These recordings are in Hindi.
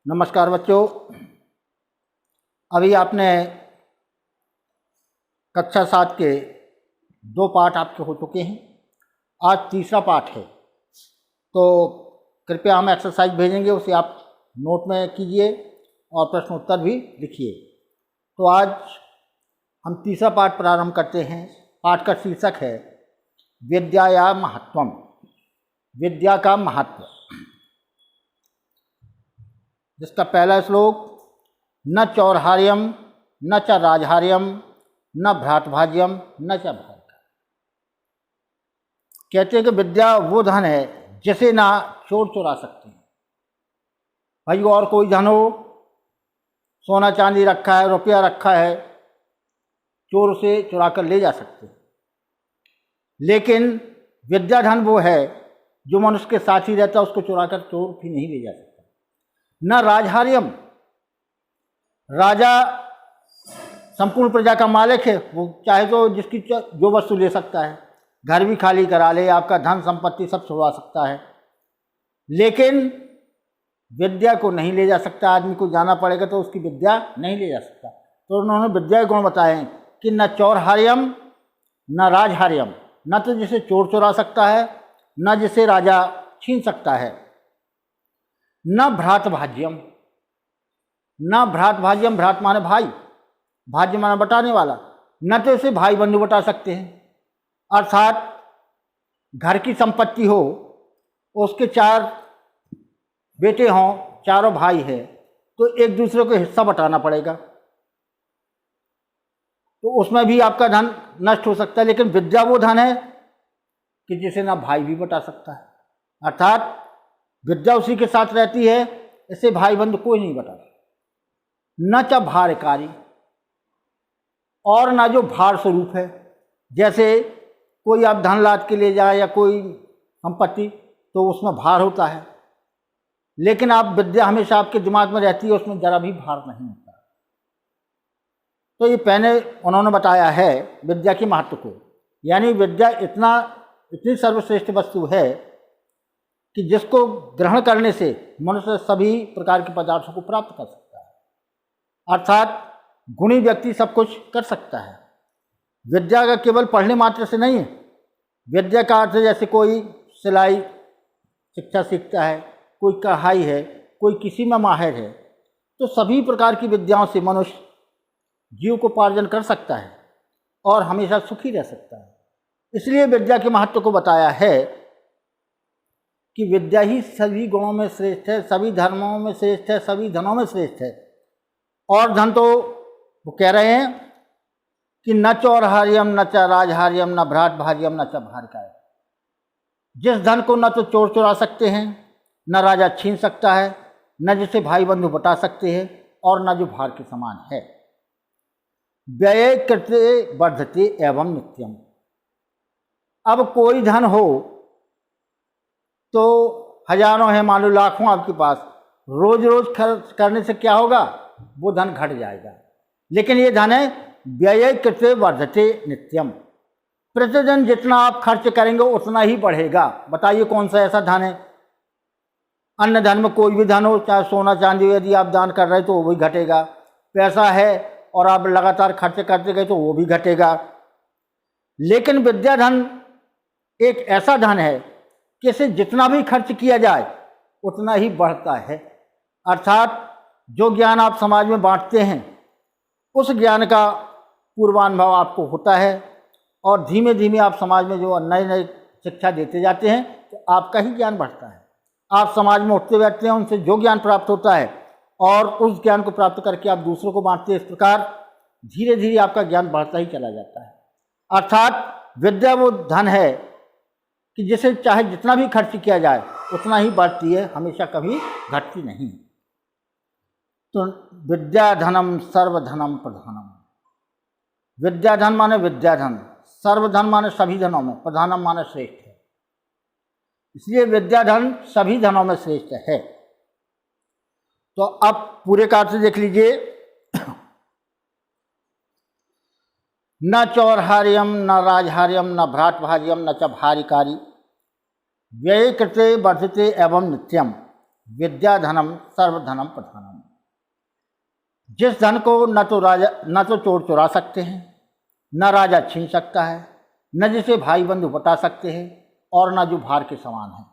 नमस्कार बच्चों। अभी आपने कक्षा 7 के 2 पाठ आपके हो चुके हैं। आज तीसरा पाठ है, तो कृपया हम एक्सरसाइज भेजेंगे, उसे आप नोट में कीजिए और प्रश्न उत्तर भी लिखिए। तो आज हम तीसरा पाठ प्रारंभ करते हैं। पाठ का शीर्षक है विद्याया महत्वम, विद्या का महत्व। जिसका पहला श्लोक, न चौर्हार्यम न च राजहार्यम न भ्रातभाज्यम न च भार्या। कहते हैं कि विद्या वो धन है जिसे ना चोर चुरा सकते हैं। भाई और कोई धन हो, सोना चांदी रखा है, रुपया रखा है, चोर उसे चुरा कर ले जा सकते हैं। लेकिन विद्या धन वो है जो मनुष्य के साथ ही रहता है, उसको चुरा कर चोर भी नहीं ले जा सकता। न राजहार्यम, राजा संपूर्ण प्रजा का मालिक है, वो चाहे तो जिसकी जो वस्तु ले सकता है, घर भी खाली करा ले, आपका धन संपत्ति सब छुड़वा सकता है, लेकिन विद्या को नहीं ले जा सकता। आदमी को जाना पड़ेगा तो उसकी विद्या नहीं ले जा सकता। तो उन्होंने विद्या के गुण बताए हैं कि न चौर्हार्यम न राजहार्यम, न तो जिसे चोर चुरा सकता है, न जिसे राजा छीन सकता है, न भ्रातभाज्यम, न भ्रातभाज्यम, भ्रात माने भाई, भाज्य माने बटाने वाला, न तो इसे भाई बंधु बटा सकते हैं। अर्थात घर की संपत्ति हो, उसके 4 बेटे हों, चारों भाई है, तो एक दूसरे को हिस्सा बटाना पड़ेगा, तो उसमें भी आपका धन नष्ट हो सकता है। लेकिन विद्या वो धन है कि जिसे ना भाई भी बटा सकता है। अर्थात विद्या उसी के साथ रहती है, इसे भाई बंधु कोई नहीं बता। न च भारकारी, और ना जो भार स्वरूप है, जैसे कोई आप धन लाद के ले जाए या कोई संपत्ति, तो उसमें भार होता है, लेकिन आप विद्या हमेशा आपके दिमाग में रहती है, उसमें जरा भी भार नहीं होता। तो ये पहले उन्होंने बताया है विद्या के महत्व को, यानी विद्या इतनी सर्वश्रेष्ठ वस्तु है कि जिसको ग्रहण करने से मनुष्य सभी प्रकार के पदार्थों को प्राप्त कर सकता है। अर्थात गुणी व्यक्ति सब कुछ कर सकता है। विद्या का केवल पढ़ने मात्र से नहीं है। विद्या का अर्थ जैसे कोई सिलाई शिक्षा सीखता है, कोई कढ़ाई है, कोई किसी में माहिर है, तो सभी प्रकार की विद्याओं से मनुष्य जीविकोपार्जन कर सकता है और हमेशा सुखी रह सकता है। इसलिए विद्या के महत्व को बताया है कि विद्या ही सभी गुणों में श्रेष्ठ है, सभी धर्मों में श्रेष्ठ है, सभी धनों में श्रेष्ठ है। और धन तो वो कह रहे हैं कि न चौर्हार्यम न च राजहार्यम न भ्रातभाज्यम न च भार्या। जिस धन को न तो चोर चुरा सकते हैं, न राजा छीन सकता है, न जिसे भाई बंधु बटा सकते हैं, और न जो भार के समान है। व्यय कृते वर्धते एवं नित्यम। अब कोई धन हो तो हजारों हैं, मान लो लाखों आपके पास, रोज रोज खर्च करने से क्या होगा, वो धन घट जाएगा। लेकिन ये धन है व्यय कृते वर्धते नित्यम, प्रतिदिन जितना आप खर्च करेंगे उतना ही बढ़ेगा। बताइए कौन सा ऐसा धन है? अन्य धन में कोई भी धन हो, चाहे सोना चांदी, यदि आप दान कर रहे हैं तो वो भी घटेगा। पैसा है और आप लगातार खर्च करते गए तो वो भी घटेगा। लेकिन विद्या धन एक ऐसा धन है कि इसे जितना भी खर्च किया जाए उतना ही बढ़ता है। अर्थात जो ज्ञान आप समाज में बांटते हैं, उस ज्ञान का पूर्वानुभव आपको होता है, और धीमे धीमे आप समाज में जो नई नई शिक्षा देते जाते हैं तो आपका ही ज्ञान बढ़ता है। आप समाज में उठते बैठते हैं, उनसे जो ज्ञान प्राप्त होता है और उस ज्ञान को प्राप्त करके आप दूसरों को बांटते हैं। इस प्रकार धीरे धीरे आपका ज्ञान बढ़ता ही चला जाता है। अर्थात विद्या वो धन है कि जिसे चाहे जितना भी खर्च किया जाए उतना ही बढ़ती है, हमेशा कभी घटती नहीं। तो विद्या धनम सर्वधनम प्रधानम। विद्या धन माने विद्या धन, सर्वधन माने सभी धनों में, प्रधानम माने श्रेष्ठ है। इसलिए विद्या धन सभी धनों में श्रेष्ठ है। तो अब पूरे कार्य से देख लीजिए। न चौर्हार्यम न राजहार्यम न भ्रातभाज्यम न च भारिकारी, व्यय कृते वर्धते एवं नित्यम, विद्या धनम सर्वधनम प्रधानम। जिस धन को न तो चोर चुरा सकते हैं, न राजा छीन सकता है, न जिसे भाई बंधु बता सकते हैं, और न जो भार के समान है।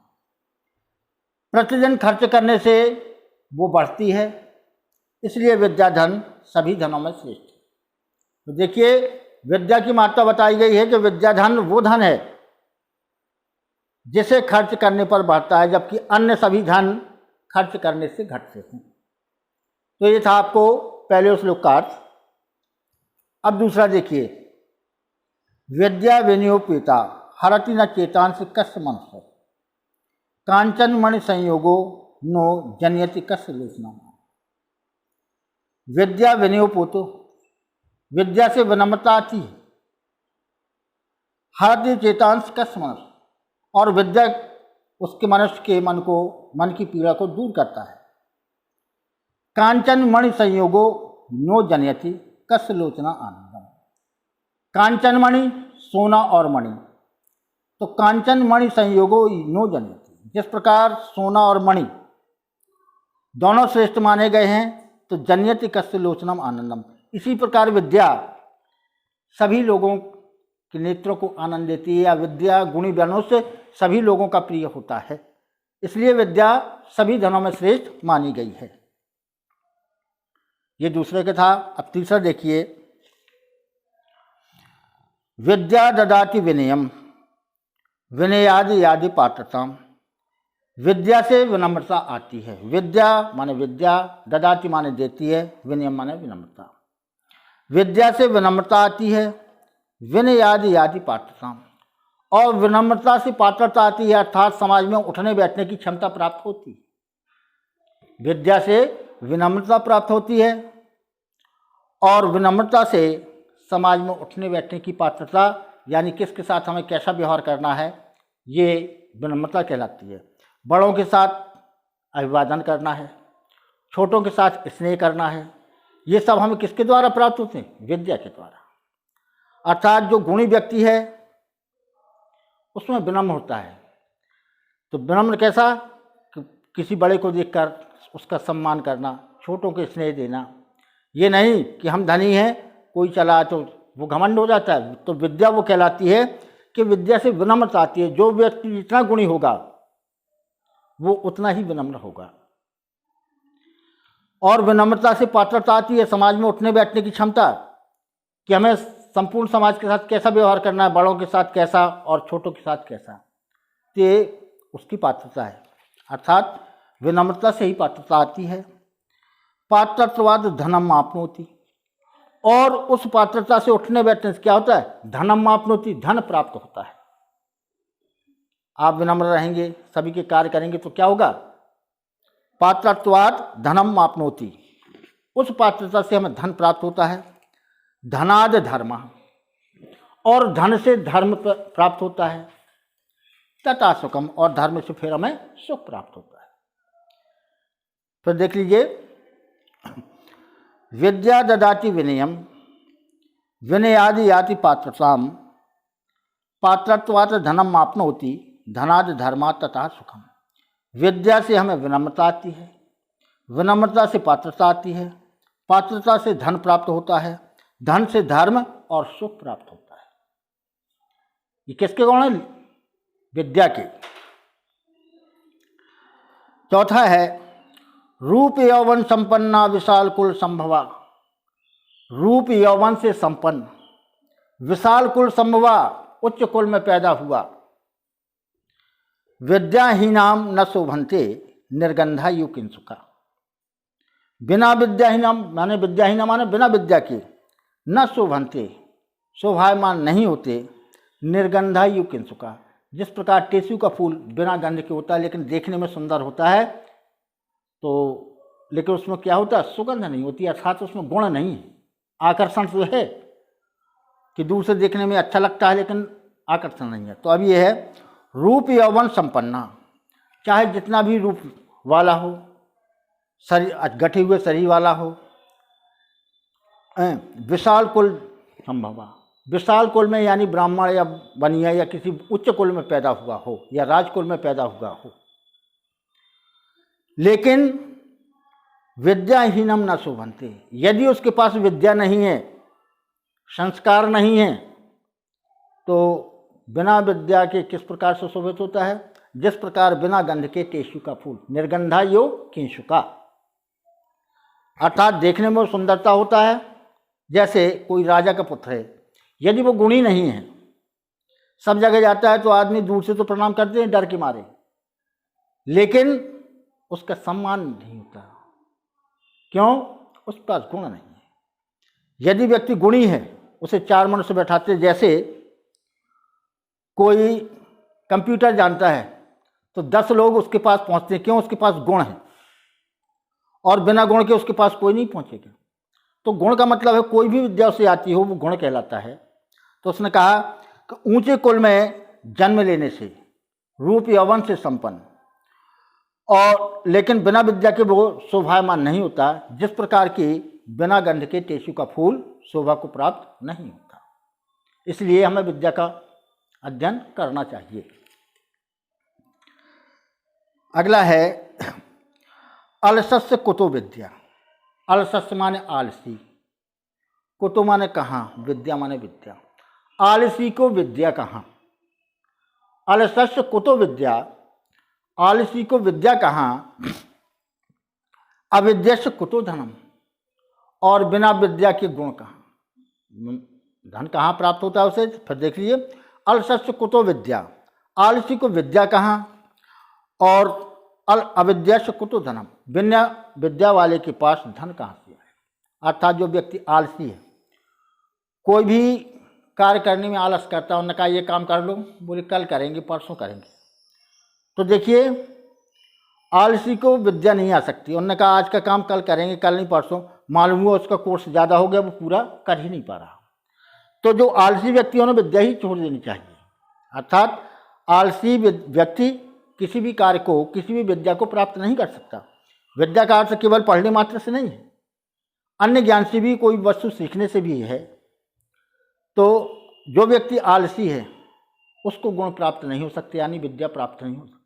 प्रतिदिन खर्च करने से वो बढ़ती है, इसलिए विद्या धन सभी धनों में श्रेष्ठ है। तो देखिए, विद्या की महत्ता बताई गई है कि विद्या धन वो धन है जिसे खर्च करने पर बढ़ता है, जबकि अन्य सभी धन खर्च करने से घटते हैं। तो ये था आपको पहले श्लोक का अर्थ। अब दूसरा देखिए, विद्या विनियोपिता हरति न चेतांश कस्य मनस कांचन मणि संयोगो नो जनयति कस्य लोचना। विद्या विनियोपितो, विद्या से विनम्रता आती है। हरति चेतांश कस्य मनस, और विद्या उसके मनुष्य के मन की पीड़ा को दूर करता है। कांचन मणि संयोगो नो जनयति कस्य लोचना आनंदम। कांचन मणि सोना और मणि, तो कांचन मणि संयोगो नो जनयति, जिस प्रकार सोना और मणि दोनों श्रेष्ठ माने गए हैं, तो जनयति कस्य लोचनम आनंदम, इसी प्रकार विद्या सभी लोगों के नेत्रों को आनंद देती है, या विद्या गुणी जनों से सभी लोगों का प्रिय होता है, इसलिए विद्या सभी धनों में श्रेष्ठ मानी गई है। ये दूसरे का था। अब तीसरा देखिए, विद्या ददाति विनयम विनयादि यादि पात्रता। विद्या से विनम्रता आती है। विद्या माने विद्या, ददाति माने देती है, विनयम माने विनम्रता। विद्या से विनम्रता आती है, विनयादि यादि पात्रता, और विनम्रता से पात्रता आती है, अर्थात समाज में उठने बैठने की क्षमता प्राप्त होती है। विद्या से विनम्रता प्राप्त होती है, और विनम्रता से समाज में उठने बैठने की पात्रता, यानी किसके साथ हमें कैसा व्यवहार करना है, ये विनम्रता कहलाती है। बड़ों के साथ अभिवादन करना है, छोटों के साथ स्नेह करना है, ये सब हमें किसके द्वारा प्राप्त होते हैं? विद्या के द्वारा। अर्थात जो गुणी व्यक्ति है उसमें विनम्र होता है। तो विनम्र कैसा? किसी बड़े को देखकर उसका सम्मान करना, छोटों को स्नेह देना। ये नहीं कि हम धनी हैं, कोई चला तो वो घमंड हो जाता है। तो विद्या वो कहलाती है कि विद्या से विनम्रता आती है। जो व्यक्ति जितना गुणी होगा वो उतना ही विनम्र होगा, और विनम्रता से पात्रता आती है समाज में उठने बैठने की क्षमता, कि हमें संपूर्ण समाज के साथ कैसा व्यवहार करना है, बड़ों के साथ कैसा और छोटों के साथ कैसा, ये उसकी पात्रता है। अर्थात विनम्रता से ही पात्रता आती है। पात्रत्वाद धनम आपनोति, और उस पात्रता से उठने बैठने से क्या होता है? धनम आपनोति, धन प्राप्त होता है। आप विनम्र रहेंगे, सभी के कार्य करेंगे तो क्या होगा? पात्रत्वाद धनम आपनोति, उस पात्रता से हमें धन प्राप्त होता है। धनाद धर्म, और धन से धर्म प्राप्त होता है। तथा सुखम, और धर्म से फिर हमें सुख प्राप्त होता है। फिर देख लीजिए, विद्या ददाति विनयम विनयादि याति पात्रताम पात्रत्वात् धनम आपनोति धनाद धर्मात् तथा सुखम। विद्या से हमें विनम्रता आती है, विनम्रता से पात्रता आती है, पात्रता से धन प्राप्त होता है, धन से धर्म और सुख प्राप्त होता है। ये किसके गुण है? विद्या के। चौथा है, रूप यौवन संपन्ना विशाल कुल संभवा। रूप यौवन से संपन्न, विशाल कुल संभवा, उच्च कुल में पैदा हुआ। विद्याहीनाम न शोभन्ते निर्गंधा यु किंसुका। बिना विद्याहीनाम माने विद्याहीना माने बिना विद्या के, न शोभन्ते शोभायमान नहीं होते, निर्गंधा यु किंसुका। जिस प्रकार टेसु का फूल बिना गंध के होता है लेकिन देखने में सुंदर होता है, तो लेकिन उसमें क्या होता है? सुगंध नहीं होती, अर्थात उसमें गुण नहीं है। आकर्षण तो है कि दूर से देखने में अच्छा लगता है लेकिन आकर्षण नहीं है। तो अब ये है रूप यौवन संपन्ना, चाहे जितना भी रूप वाला हो, शरीर गठे हुए शरीर वाला हो, विशाल कुल संभवा, विशाल कुल में यानी ब्राह्मण या बनिया या किसी उच्च कुल में पैदा हुआ हो या राजकुल में पैदा हुआ हो। लेकिन विद्याहीनम न शोभन्ते, यदि उसके पास विद्या नहीं है, संस्कार नहीं है, तो बिना विद्या के किस प्रकार से शोभित होता है? जिस प्रकार बिना गंध के टेसु का फूल, निर्गंधा यो किंशुका, अर्थात देखने में सुंदरता होता है। जैसे कोई राजा का पुत्र है, यदि वो गुणी नहीं है, सब जगह जाता है तो आदमी दूर से तो प्रणाम करते हैं डर के मारे, लेकिन उसका सम्मान नहीं होता। क्यों? उस पास गुण नहीं है। यदि व्यक्ति गुणी है, उसे चार मनुष्य बैठाते, जैसे कोई कंप्यूटर जानता है तो 10 लोग उसके पास पहुंचते हैं। क्यों? उसके पास गुण है, और बिना गुण के उसके पास कोई नहीं पहुंचेगा। तो गुण का मतलब है कोई भी विद्या उसे आती हो वो गुण कहलाता है। तो उसने कहा कि ऊंचे कुल में जन्म लेने से, रूप यौवन से संपन्न, और लेकिन बिना विद्या के वो शोभायमान नहीं होता, जिस प्रकार की बिना गंध के टेसु का फूल शोभा को प्राप्त नहीं होता। इसलिए हमें विद्या का अध्ययन करना चाहिए। अगला है अलसस्य कुतो विद्या। अलसस्य माने आलसी, कुतो माने कहाँ, विद्या माने विद्या। आलसी को विद्या कहाँ? अलसस्य कुतो विद्या, आलसी को विद्या कहाँ? अविद्यस्य कुतो धनम, और बिना विद्या के गुण कहाँ? धन कहाँ प्राप्त होता है उसे? फिर देख लीजिए, अलसस्य कुतो विद्या, आलसी को विद्या कहाँ, और अविद्यस्य कुतो धनम, बिना विद्या वाले के पास धन कहाँ से आए? अर्थात जो व्यक्ति आलसी है, कोई भी कार्य करने में आलस करता है, उन्होंने कहा ये काम कर लो, बोले कल करेंगे, परसों करेंगे, तो देखिए आलसी को विद्या नहीं आ सकती। उन्होंने कहा आज का काम कल करेंगे, कल नहीं परसों, मालूम हुआ उसका कोर्स ज़्यादा हो गया, वो पूरा कर ही नहीं पा रहा। तो जो आलसी व्यक्ति उन्हें विद्या ही छोड़ देनी चाहिए। अर्थात आलसी व्यक्ति किसी भी कार्य को, किसी भी विद्या को प्राप्त नहीं कर सकता। विद्या का अर्थ केवल पढ़ने मात्र से नहीं है, अन्य ज्ञान से भी, कोई वस्तु सीखने से भी है। तो जो व्यक्ति आलसी है उसको गुण प्राप्त नहीं हो सकते, यानी विद्या प्राप्त नहीं हो सकती।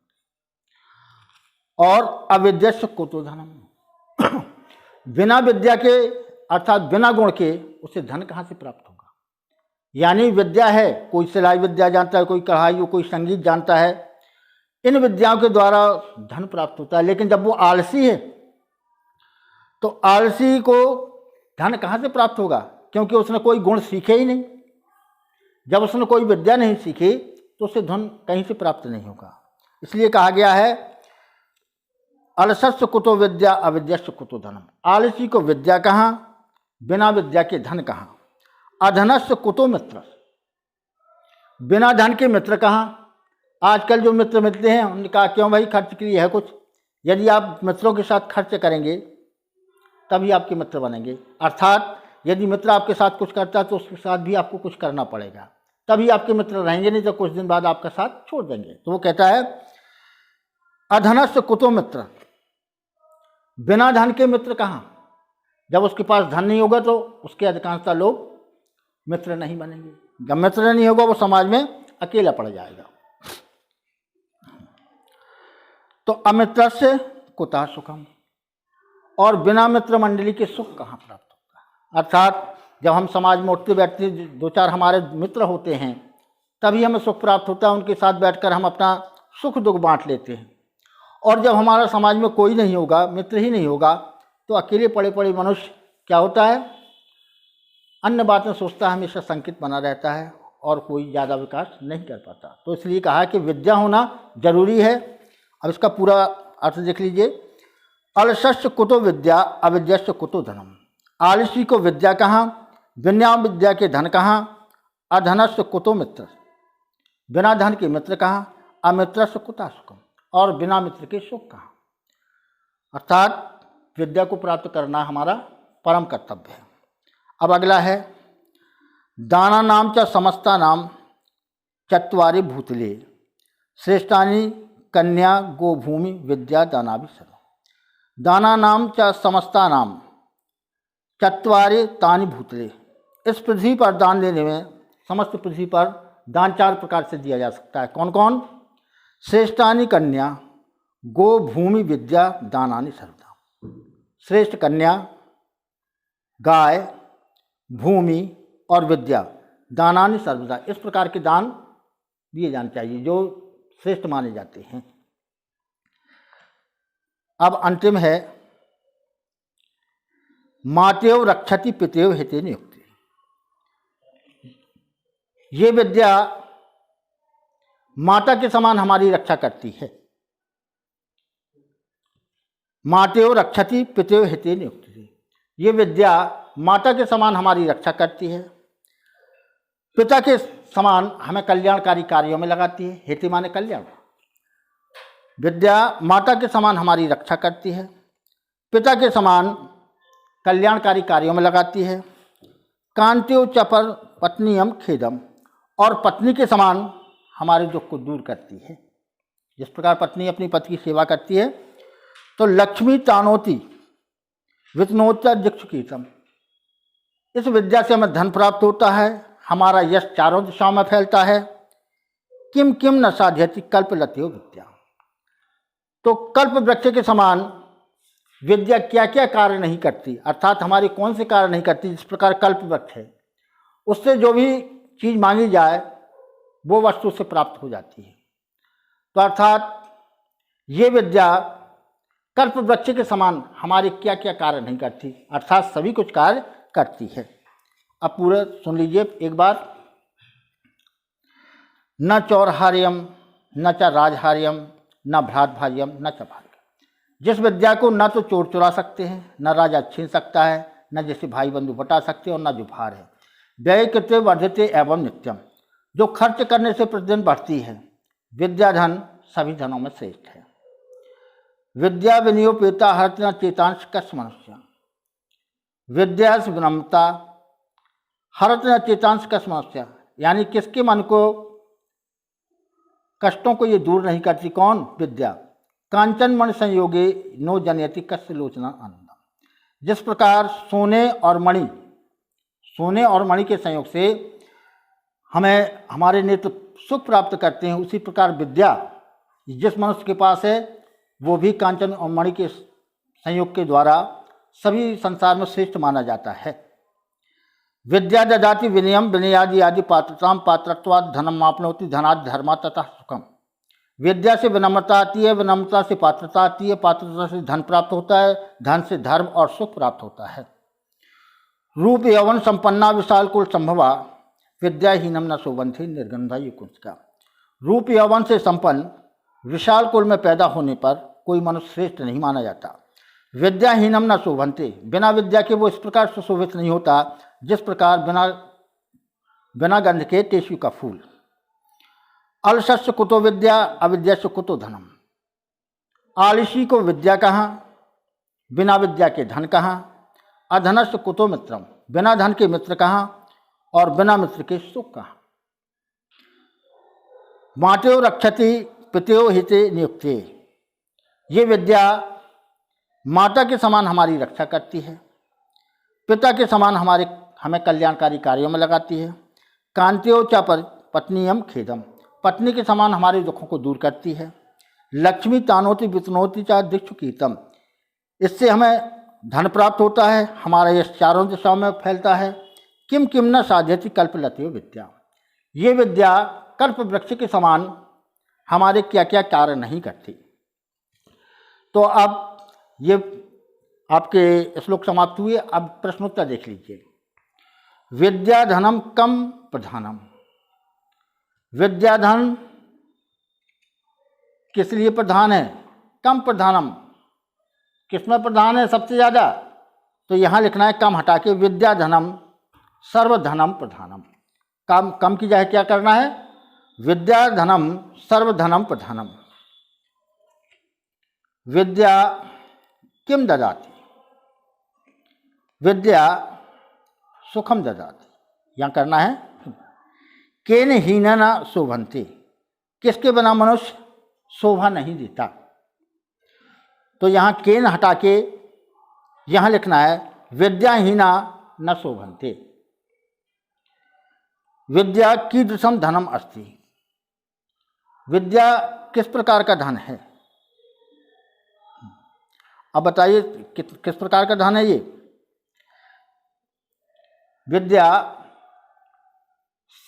और अविद्यस्य कुतो धनम, बिना विद्या के अर्थात बिना गुण के उसे धन कहाँ से प्राप्त होगा? यानी विद्या है, कोई सिलाई विद्या जानता है, कोई कढ़ाई, कोई संगीत जानता है, इन विद्याओं के द्वारा धन प्राप्त होता है। लेकिन जब वो आलसी है तो आलसी को धन कहाँ से प्राप्त होगा? क्योंकि उसने कोई गुण सीखे ही नहीं। जब उसने कोई विद्या नहीं सीखी तो उसे धन कहीं से प्राप्त नहीं होगा। इसलिए कहा गया है अलसस्य कुतो विद्या अविद्यस्य कुतो धनम, आलसी को विद्या कहाँ, बिना विद्या के धन कहाँ। अधनस्य कुतो मित्र, बिना धन के मित्र कहाँ। आजकल जो मित्र मिलते हैं उन्होंने कहा क्यों भाई, खर्च के लिए है कुछ? यदि आप मित्रों के साथ खर्च करेंगे तभी आपके मित्र बनेंगे। अर्थात यदि मित्र आपके साथ कुछ करता है तो उसके साथ भी आपको कुछ करना पड़ेगा, तभी आपके मित्र रहेंगे, नहीं तो कुछ दिन बाद आपका साथ छोड़ देंगे। तो वो कहता है अधनस्य कुतो मित्र, बिना धन के मित्र कहाँ। जब उसके पास धन नहीं होगा तो उसके अधिकांशतः लोग मित्र नहीं बनेंगे। जब मित्र नहीं होगा वो समाज में अकेला पड़ जाएगा। तो अमित्रस्य कुतः सुखम, और बिना मित्र मंडली के सुख कहाँ प्राप्त होता है। अर्थात जब हम समाज में उठते बैठते, दो चार हमारे मित्र होते हैं, तभी हमें सुख प्राप्त होता है। उनके साथ बैठकर हम अपना सुख दुख बांट लेते हैं। और जब हमारा समाज में कोई नहीं होगा, मित्र ही नहीं होगा, तो अकेले पड़े पड़े मनुष्य क्या होता है, अन्य बातें सोचता है, हमेशा संकित बना रहता है और कोई ज़्यादा विकास नहीं कर पाता। तो इसलिए कहा कि विद्या होना जरूरी है। अब इसका पूरा अर्थ देख लीजिए, अलसस्य कुतो विद्या अविद्यस्य कुतो धनम, आलसी को विद्या कहाँ, बिना विद्या के धन कहाँ। अधनस्य कुतो मित्र, बिना धन के मित्र कहाँ। अमित्रस्य कुतः सुखम, और बिना मित्र के सुख कहाँ। अर्थात विद्या को प्राप्त करना हमारा परम कर्तव्य है। अब अगला है दाना नाम च समस्ता नाम चत्वारि भूतले श्रेष्ठानि कन्या गोभूमि विद्या दानाभि सर्व। दाना नाम च समस्ता नाम चत्वारि तानि भूतले, इस पृथ्वी पर दान देने में, समस्त पृथ्वी पर दान 4 प्रकार से दिया जा सकता है। कौन कौन? श्रेष्ठानि कन्या गो भूमि विद्या दानानि सर्वदा। श्रेष्ठ कन्या, गाय, भूमि और विद्या दानानि सर्वदा, इस प्रकार के दान दिए जाने चाहिए जो श्रेष्ठ माने जाते हैं। अब अंतिम है मातेव रक्षति पितेव हिते नियुक्ति। ये विद्या माता के समान हमारी रक्षा करती है। मातेव रक्षति पितेव हिते नियुक्ति, ये विद्या माता के समान हमारी रक्षा करती है, पिता के समान हमें कल्याणकारी कार्यों में लगाती है। हिते माने कल्याण। विद्या माता के समान हमारी रक्षा करती है, पिता के समान कल्याणकारी कार्यों में लगाती है। कांत्यो चपर पत्नीयम खेदम, और पत्नी के समान हमारे दुख को दूर करती है। जिस प्रकार पत्नी अपनी पति की सेवा करती है, तो लक्ष्मी तानोति वित्नोत्तर दिक्षुकीतम, इस विद्या से हमें धन प्राप्त होता है, हमारा यश चारों दिशाओं में फैलता है। किम किम न साध्यति कल्पलत्यो विद्या, तो कल्प वृक्ष के समान विद्या क्या क्या कार्य नहीं करती, अर्थात हमारी कौन से कार्य नहीं करती। जिस प्रकार कल्प वृक्ष है, उससे जो भी चीज़ मांगी जाए वो वस्तु से प्राप्त हो जाती है। तो अर्थात ये विद्या कल्प वृक्ष के समान हमारे क्या क्या कार्य नहीं करती, अर्थात सभी कुछ कार्य करती है। अब पूरा सुन लीजिए एक बार। न चौरहार्यम न च राजहार्यम न भ्रातभार्यम न च भार्य, जिस विद्या को न तो चोर चुरा सकते हैं, न राजा छीन सकता है, न जैसे भाई बंधु बटा सकते और न जो भार है। व्यय कृत्य वर्धते एवं नित्यम, जो खर्च करने से प्रतिदिन बढ़ती है। विद्या धन सभी धनों में श्रेष्ठ है। विद्या विनियोपेता हरत न चेतांश कस मनुष्य, विद्या से विनम्रता हरत न चेतांश कस मनुष्य, यानी किसके मन को कष्टों को ये दूर नहीं करती। कौन? विद्या। कांचन मणि संयोगे नो जनयति कस्य लोचना आनंदम, जिस प्रकार सोने और मणि के संयोग से हमें हमारे नेत्र सुख प्राप्त करते हैं, उसी प्रकार विद्या जिस मनुष्य के पास है वो भी कांचन और मणि के संयोग के द्वारा सभी संसार में श्रेष्ठ माना जाता है। विद्या ददाति विनयम विनयादि आदि पात्रताम पात्रत्वाद धनम मापनोति धनादि धर्मा तथा सुखम, विद्या से विनम्रता आती है, विनम्रता से पात्रता आती है, पात्रता से धन प्राप्त होता है, धन से धर्म और सुख प्राप्त होता है। रूप यौवन संपन्ना विशाल कुल संभवा विद्याहीनम न शोभन्ते निर्गंधा युकुंचका, रूप यौवन से संपन्न विशाल कुल में पैदा होने पर कोई मनुष्य श्रेष्ठ नहीं माना जाता। विद्याहीनम न शोभन्ते, बिना विद्या के वो इस प्रकार सुशोभित नहीं होता जिस प्रकार बिना गंध के टेसु का फूल। अलसस्य कुतो विद्या अविद्यस्य कुतो धनम, आलसी को विद्या कहाँ, बिना विद्या के धन कहाँ। अधनस्य कुतो मित्रम, बिना धन के मित्र कहाँ और बिना मित्र के सुख कहाँ। मातेव रक्षति पितेव हिते नियुक्ते, ये विद्या माता के समान हमारी रक्षा करती है, पिता के समान हमें कल्याणकारी कार्यों में लगाती है। कांत्यो च पत्नीयम खेदम, पत्नी के समान हमारे दुखों को दूर करती है। लक्ष्मी तानोति वित्नोति च दिक्षुकीतम, इससे हमें धन प्राप्त होता है, हमारा यश चारों दिशाओं में फैलता है। किम किम न साध्यति कल्पलत्यो विद्या, ये विद्या कल्प वृक्ष के समान हमारे क्या क्या कार्य नहीं करती। तो अब ये आपके श्लोक समाप्त हुए। अब प्रश्नोत्तर देख लीजिए। विद्या धनम कम प्रधानम, विद्या धन किस लिए प्रधान है? कम प्रधानम, किसमें प्रधान है सबसे ज़्यादा? तो यहाँ लिखना है कम हटा के विद्या धनम सर्वधनम प्रधानम। कम की जगह क्या करना है? विद्या धनम सर्वधनम प्रधानम। विद्या किम ददाति, विद्या सुखम ददाति, यहाँ करना है केन हीनना शोभन्ते, किसके बिना मनुष्य शोभा नहीं देता। तो यहाँ केन हटा के यहाँ लिखना है विद्याहीना न शोभन्ते। विद्या कीदृशम धनम अस्ति, विद्या किस प्रकार का धन है? अब बताइए किस प्रकार का धन है ये? विद्या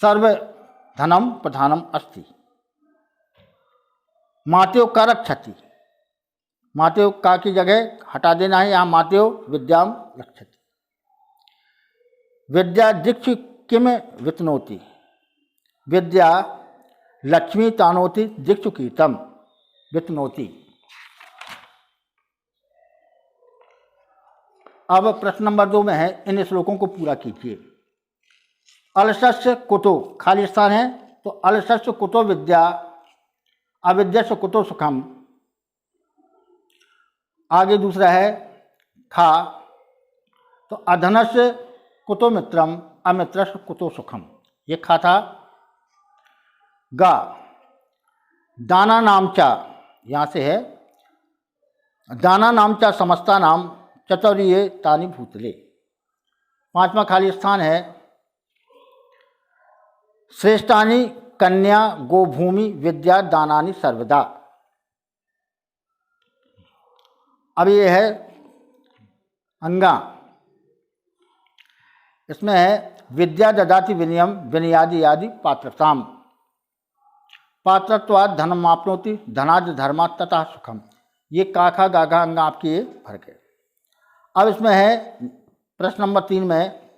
सर्व धनम प्रधानम अस्ति, मातयो का रक्षति। मातयो का की जगह हटा देना है, यहाँ मातयो विद्याम रक्षति। विद्या दीक्षु किम वितनोति, विद्या लक्ष्मी तानोति दीक्षु कीतम वितनोति। अब प्रश्न नंबर 2 में है, इन श्लोकों को पूरा कीजिए। अलसस्य कुतो, खाली स्थान है तो अलसस्य कुतो विद्या, अविद्या से कुतो सुखम। आगे दूसरा है खा, तो अधनस्य कुतो मित्रम, अमित्रस्य कुतो सुखम। ये खा था। गा, दाना नामचा, यहाँ से है दाना नामचा समस्ता नाम चतुर्ये तानि भूतले। 5वां खाली स्थान है श्रेष्ठानि कन्या गोभूमि विद्या दानानि सर्वदा। अब ये है अंगा, इसमें है विद्या ददाति विनयम विनयादि आदि पात्रताम, पात्रत्वाद धनम आपनोति धनाज धर्मात् ततः सुखम। ये काखा गाघा अंगा आपकी ये फर्क है। अब इसमें है प्रश्न नंबर 3 में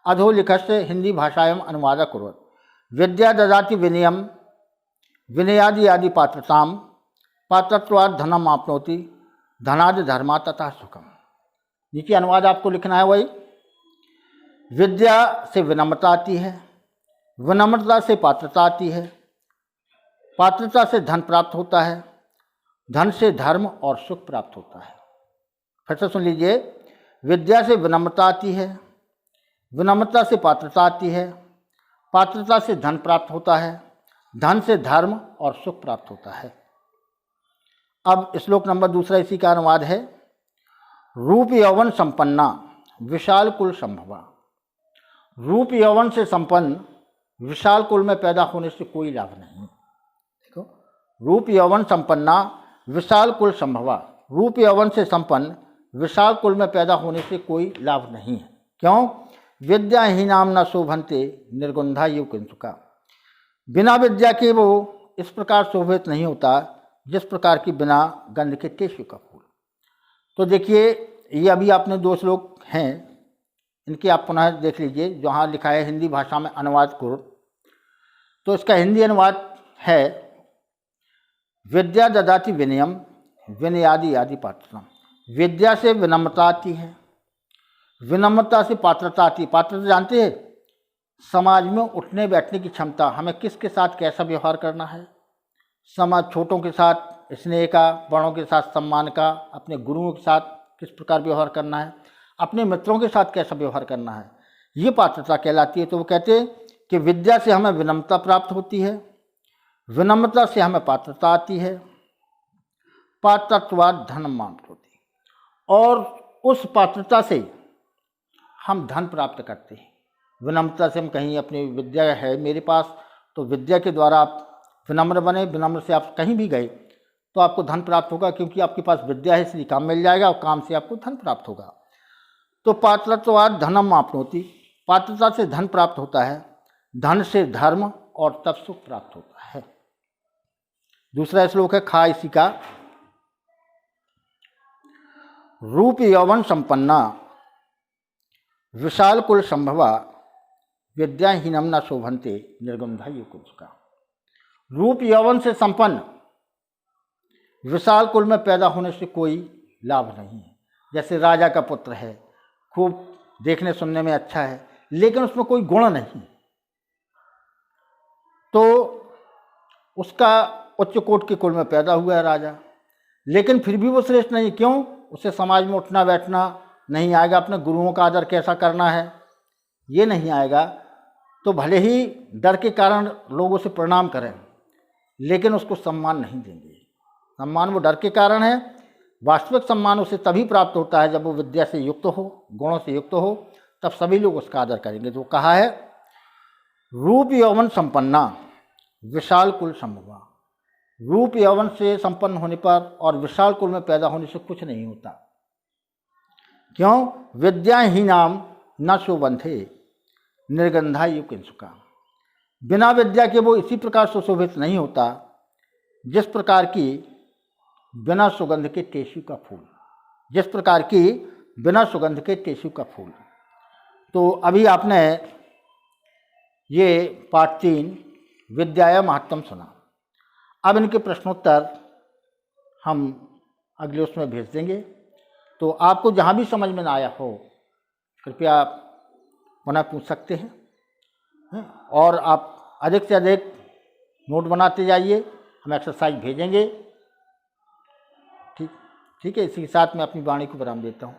अधोलिखस्य हिंदी भाषायाम अनुवाद कुर्वत्, विद्या ददाति विनयम विनयादि आदि पात्रताम, पात्रत्वाद धनम आपनोति धनाज धर्मा तथा सुखम। नीचे अनुवाद आपको लिखना है वही। विद्या से विनम्रता आती है, विनम्रता से पात्रता आती है, पात्रता से धन प्राप्त होता है, धन से धर्म और सुख प्राप्त होता है। फिर से सुन लीजिए, विद्या से विनम्रता आती है, विनम्रता से पात्रता आती है, पात्रता से धन प्राप्त होता है, धन से धर्म और सुख प्राप्त होता है। अब श्लोक नंबर 2 इसी का अनुवाद है। रूप यौवन संपन्ना विशाल कुल संभवा। रूप यौवन से संपन्न विशाल कुल में पैदा होने से कोई लाभ नहीं। देखो, रूप यौवन संपन्ना विशाल कुल संभवा। रूप यौवन से संपन्न विशाल कुल में पैदा होने से कोई लाभ नहीं है। क्यों? विद्या ही नाम न शोभनते निर्गुंधा युव किंसुका। बिना विद्या के वो इस प्रकार शोभित नहीं होता जिस प्रकार की बिना गंध के केशव का फूल। तो देखिए, ये अभी आपने 2 श्लोक हैं, इनकी आप पुनः देख लीजिए। जहाँ लिखा है हिंदी भाषा में अनुवाद करो, तो इसका हिंदी अनुवाद है विद्या ददाति विनयम विनयादि आदि पात्रता। विद्या से विनम्रता आती है, विनम्रता से पात्रता आती है। पात्रता जानते हैं, समाज में उठने बैठने की क्षमता, हमें किसके साथ कैसा व्यवहार करना है, समाज छोटों के साथ स्नेह का, बड़ों के साथ सम्मान का, अपने गुरुओं के साथ किस प्रकार व्यवहार करना है, अपने मित्रों के साथ कैसा व्यवहार करना है, ये पात्रता कहलाती है। तो वो कहते हैं कि विद्या से हमें विनम्रता प्राप्त होती है, विनम्रता से हमें पात्रता आती है, पात्रत्वाद धनम आपनोति, और उस पात्रता से हम धन प्राप्त करते हैं। विनम्रता से हम कहीं, अपनी विद्या है मेरे पास, तो विद्या के द्वारा आप विनम्र बने, विनम्र से आप कहीं भी गए तो आपको धन प्राप्त होगा, क्योंकि आपके पास विद्या है, इसलिए काम मिल जाएगा और काम से आपको धन प्राप्त होगा। तो पात्रत्वाद धनम आपनोति, पात्रता से धन प्राप्त होता है, धन से धर्म और तब सुख प्राप्त होता है। दूसरा श्लोक है खा इसी का। रूप यौवन संपन्ना विशाल कुल संभवा विद्याहीनम न शोभनते निर्गुंधा युव किंसुका। रूप यौवन से संपन्न विशाल कुल में पैदा होने से कोई लाभ नहीं है। जैसे राजा का पुत्र है, खूब देखने सुनने में अच्छा है, लेकिन उसमें कोई गुण नहीं, तो उसका उच्च कोट के कुल में पैदा हुआ है राजा, लेकिन फिर भी वो श्रेष्ठ नहीं। क्यों? उसे समाज में उठना बैठना नहीं आएगा, अपने गुरुओं का आदर कैसा करना है ये नहीं आएगा। तो भले ही डर के कारण लोग उसे प्रणाम करें, लेकिन उसको सम्मान नहीं देंगे। सम्मान वो डर के कारण है, वास्तविक सम्मान उसे तभी प्राप्त होता है जब वो विद्या से युक्त हो, गुणों से युक्त हो, तब सभी लोग उसका आदर करेंगे। जो कहा है रूप यौवन संपन्ना विशाल कुल संभवा, रूप यौवन से संपन्न होने पर और विशाल कुल में पैदा होने से कुछ नहीं होता। क्यों? विद्याहीनाम न शोभन्ते निर्गंधा युग किंसुका। बिना विद्या के वो इसी प्रकार सुशोभित नहीं होता जिस प्रकार की बिना सुगंध के टेसु का फूल, जिस प्रकार की बिना सुगंध के टेसु का फूल। तो अभी आपने ये पाठ 3 विद्याया महत्तम सुना। अब इनके प्रश्नोत्तर हम अगले उसमें भेज देंगे। तो आपको जहाँ भी समझ में ना आया हो कृपया पुनः पूछ सकते हैं, और आप अधिक से अधिक नोट बनाते जाइए, हम एक्सरसाइज भेजेंगे। ठीक है, इसी के साथ मैं अपनी वाणी को विराम देता हूँ।